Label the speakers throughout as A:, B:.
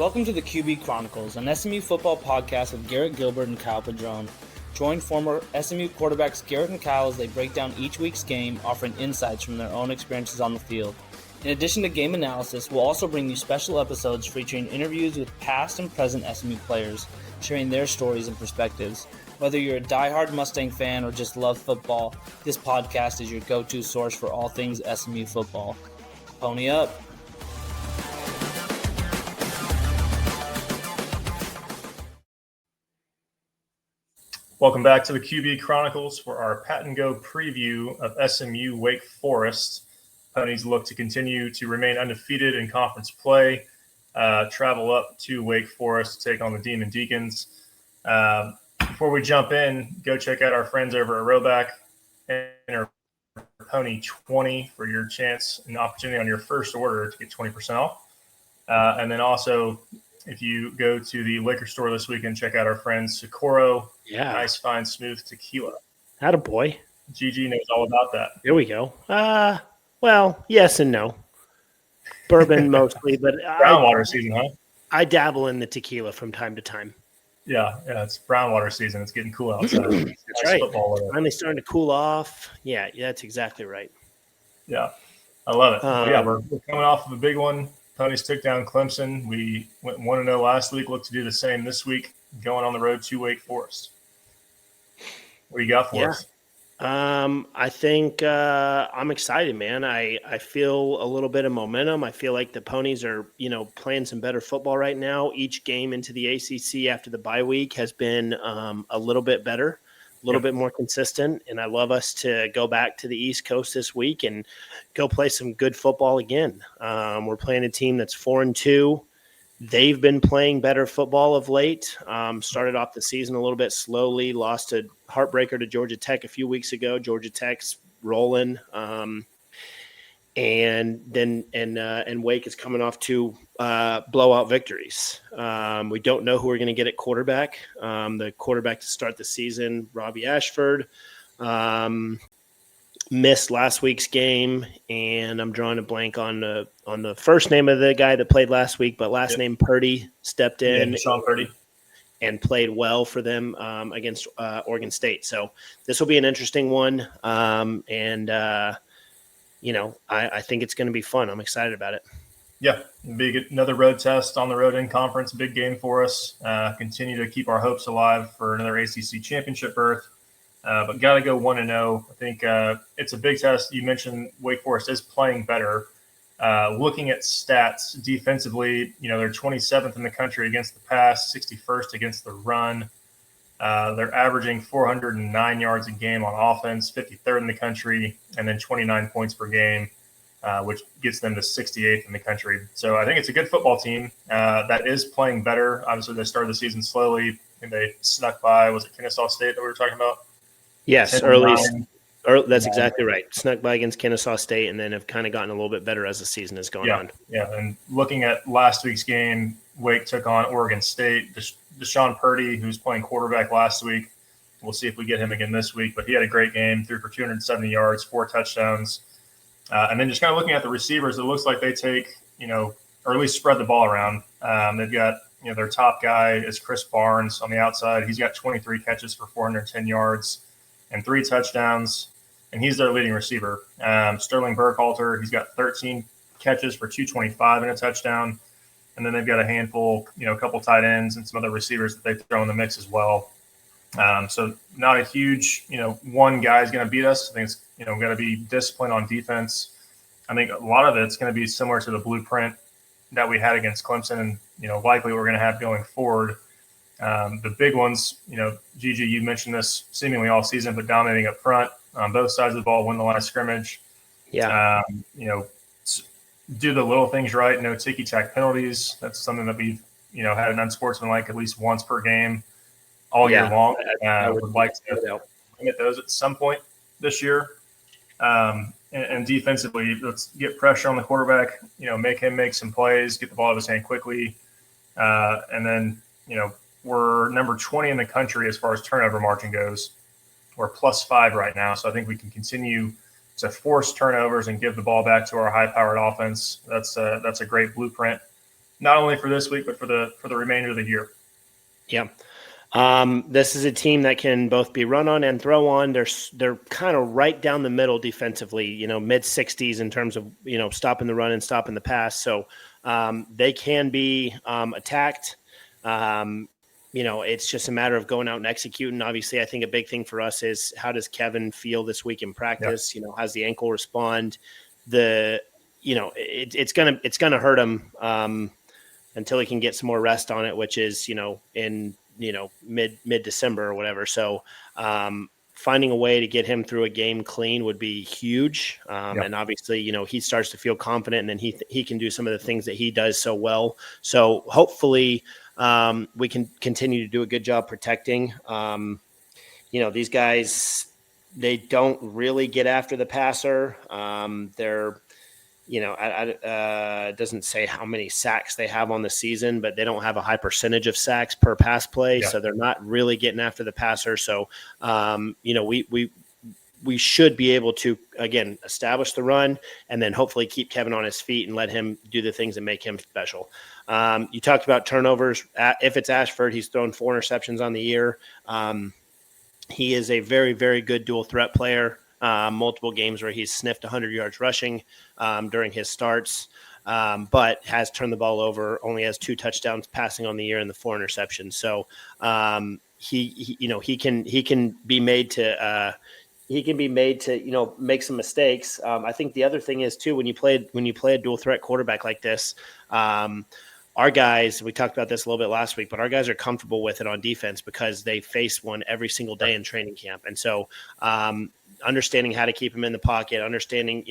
A: Welcome to the QB Chronicles, an SMU football podcast with Garrett, Gilbert, and Kyle Padron. Join former SMU quarterbacks Garrett and Kyle as they break down each week's game, offering insights from their own experiences on the field. In addition to game analysis, we'll also bring you special episodes featuring interviews with past and present SMU players, sharing their stories and perspectives. Whether you're a diehard Mustang fan or just love football, this podcast is your go-to source for all things SMU football. Pony up!
B: Welcome back to the QB Chronicles for our Pat and Go preview of SMU Wake Forest. Ponies look to continue to remain undefeated in conference play, travel up to Wake Forest to take on the Demon Deacons. Before we jump in, go check out our friends over at Roback and our Pony 20 for your chance and opportunity on your first order to get 20% off. And then also, if you go to the liquor store this weekend, check out our friends Socorro.
C: Yeah.
B: Nice, fine, smooth tequila.
C: Attaboy.
B: GG knows all about that.
C: There we go. Well, yes and no. Bourbon mostly, but
B: Brown water season, huh?
C: I dabble in the tequila from time to time.
B: Yeah, it's brown water season. It's getting cool outside.
C: That's right. Finally starting to cool off. Yeah, that's exactly right.
B: Yeah, I love it. We're coming off of a big one. Ponies took down Clemson. We went 1-0 last week. Look to do the same this week, going on the road to Wake Forest. What do you got for us?
C: I think I'm excited, man. I feel a little bit of momentum. I feel like the Ponies are, playing some better football right now. Each game into the ACC after the bye week has been a little bit better, a little bit more consistent. And I love us to go back to the East Coast this week and go play some good football again. We're playing a team that's 4-2. They've been playing better football of late. Started off the season a little bit slowly, lost a heartbreaker to Georgia Tech a few weeks ago. Georgia Tech's rolling. And Wake is coming off two blowout victories. We don't know who we're going to get at quarterback. The quarterback to start the season, Robbie Ashford, missed last week's game, and I'm drawing a blank on the first name of the guy that played last week, but last name Purdy stepped in.
B: Sean Purdy.
C: And played well for them against Oregon State. So this will be an interesting one. I think it's going to be fun. I'm excited about it.
B: Yeah, another road test on the road in conference, big game for us. Continue to keep our hopes alive for another ACC championship berth. But got to go 1-0. I think it's a big test. You mentioned Wake Forest is playing better. Looking at stats defensively, they're 27th in the country against the pass, 61st against the run. They're averaging 409 yards a game on offense, 53rd in the country, and then 29 points per game, which gets them to 68th in the country. So I think it's a good football team that is playing better. Obviously, they started the season slowly, and they snuck by. Was it Kennesaw State that we were talking about?
C: Yes, early. That's exactly right. Snuck by against Kennesaw State, and then have kind of gotten a little bit better as the season has gone on.
B: Yeah, and looking at last week's game, Wake took on Oregon State. Deshaun Purdy, who's playing quarterback last week, we'll see if we get him again this week, but he had a great game, threw for 270 yards, 4 touchdowns. And then just kind of looking at the receivers, it looks like they take, or at least spread the ball around. They've got, their top guy is Chris Barnes on the outside. He's got 23 catches for 410 yards and 3 touchdowns, and he's their leading receiver. Sterling Burkhalter, he's got 13 catches for 225 and a touchdown. And then they've got a handful, a couple tight ends and some other receivers that they throw in the mix as well. So not a huge, one guy is going to beat us. I think it's, going to be discipline on defense. I think a lot of it's going to be similar to the blueprint that we had against Clemson and, likely we're going to have going forward. The big ones, Gigi, you mentioned this seemingly all season, but dominating up front on both sides of the ball, win the line of scrimmage.
C: Yeah.
B: Do the little things right. No ticky-tack penalties. That's something that we've, had an unsportsmanlike at least once per game all year long. I would like to limit those at some point this year. And defensively, let's get pressure on the quarterback, make him make some plays, get the ball out of his hand quickly. And then, we're number 20 in the country as far as turnover margin goes. We're +5 right now. So I think we can continue to force turnovers and give the ball back to our high-powered offense. That's a great blueprint. not only for this week, but for the remainder of the year.
C: Yeah. This is a team that can both be run on and throw on. They're kind of right down the middle defensively, mid 60s in terms of, stopping the run and stopping the pass. So they can be attacked. It's just a matter of going out and executing. Obviously, I think a big thing for us is how does Kevin feel this week in practice?
B: Yeah.
C: How's the ankle respond? It's gonna hurt him until he can get some more rest on it, which is in mid December or whatever. So finding a way to get him through a game clean would be huge. And obviously, he starts to feel confident, and then he can do some of the things that he does so well. So hopefully we can continue to do a good job protecting. These guys, they don't really get after the passer. They're, it doesn't say how many sacks they have on the season, but they don't have a high percentage of sacks per pass play. Yeah. So they're not really getting after the passer. So, we should be able to, again, establish the run and then hopefully keep Kevin on his feet and let him do the things that make him special. You talked about turnovers. If it's Ashford, he's thrown 4 interceptions on the year. He is a very, very good dual threat player. Multiple games where he's sniffed 100 yards rushing during his starts, but has turned the ball over, only has 2 touchdowns passing on the year and the 4 interceptions. So he can be made to make some mistakes. I think the other thing is too, when you play a dual threat quarterback like this, our guys, we talked about this a little bit last week, but our guys are comfortable with it on defense because they face one every single day in training camp. And so understanding how to keep him in the pocket, understanding,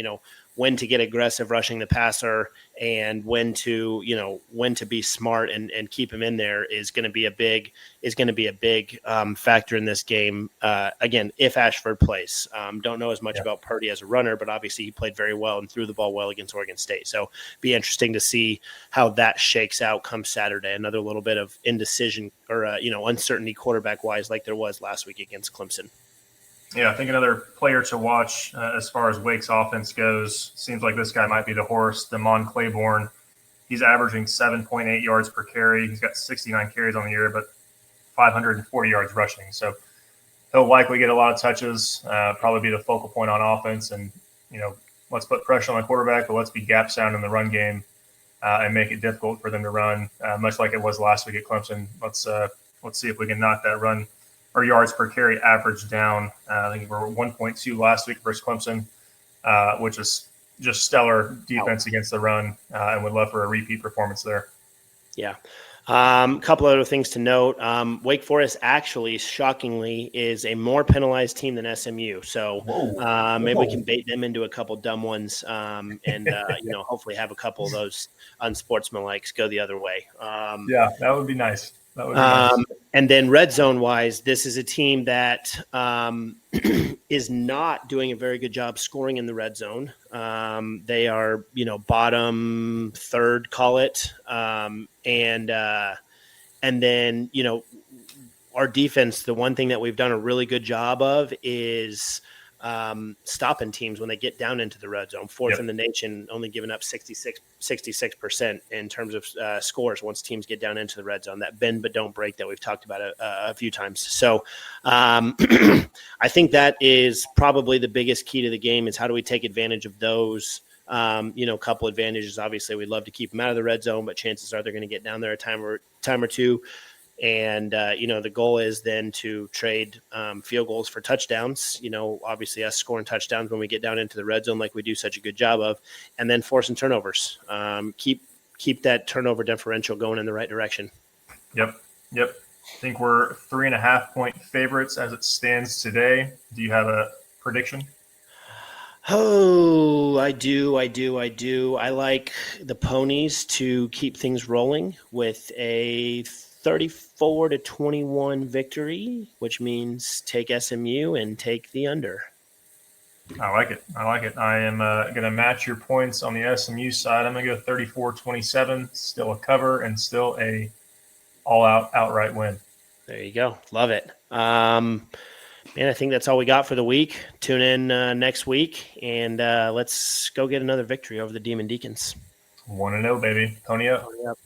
C: when to get aggressive rushing the passer and when to be smart and keep him in there is going to be a big factor in this game. Again, if Ashford plays, don't know as much about Purdy as a runner, but obviously he played very well and threw the ball well against Oregon State. So be interesting to see how that shakes out come Saturday. Another little bit of indecision or, uncertainty quarterback wise, like there was last week against Clemson.
B: Yeah, I think another player to watch as far as Wake's offense goes, seems like this guy might be the horse, Damon Claiborne. He's averaging 7.8 yards per carry. He's got 69 carries on the year, but 540 yards rushing. So he'll likely get a lot of touches, probably be the focal point on offense. And, let's put pressure on the quarterback, but let's be gap sound in the run game and make it difficult for them to run, much like it was last week at Clemson. Let's see if we can knock that run or yards per carry average down. I think we were 1.2 last week versus Clemson, which is just stellar defense against the run, and would love for a repeat performance there.
C: Yeah. A couple other things to note. Wake Forest actually, shockingly, is a more penalized team than SMU. So maybe we can bait them into a couple dumb ones and hopefully have a couple of those unsportsmanlikes go the other way.
B: Yeah, that would be nice. Nice.
C: And then red zone wise, this is a team that is not doing a very good job scoring in the red zone. They are, bottom third, call it. And then, our defense, the one thing that we've done a really good job of is stopping teams when they get down into the red zone. Fourth in the nation, only giving up 66% in terms of scores once teams get down into the red zone. That bend but don't break that we've talked about a few times. So I think that is probably the biggest key to the game is how do we take advantage of those couple advantages. Obviously, we'd love to keep them out of the red zone, but chances are they're going to get down there a time or two. And, the goal is then to trade field goals for touchdowns, obviously us scoring touchdowns when we get down into the red zone like we do such a good job of, and then forcing turnovers. Keep that turnover differential going in the right direction. Yep.
B: I think we're 3.5-point favorites as it stands today. Do you have a prediction?
C: Oh, I do. I like the Ponies to keep things rolling with a 34-21 victory, which means take SMU and take the under.
B: I like it. I am going to match your points on the SMU side. I'm going to go 34-27, still a cover and still a all-out outright win.
C: There you go. Love it. Man, I think that's all we got for the week. Tune in next week, and let's go get another victory over the Demon Deacons.
B: 1-0, baby. Pony up.
C: Pony up.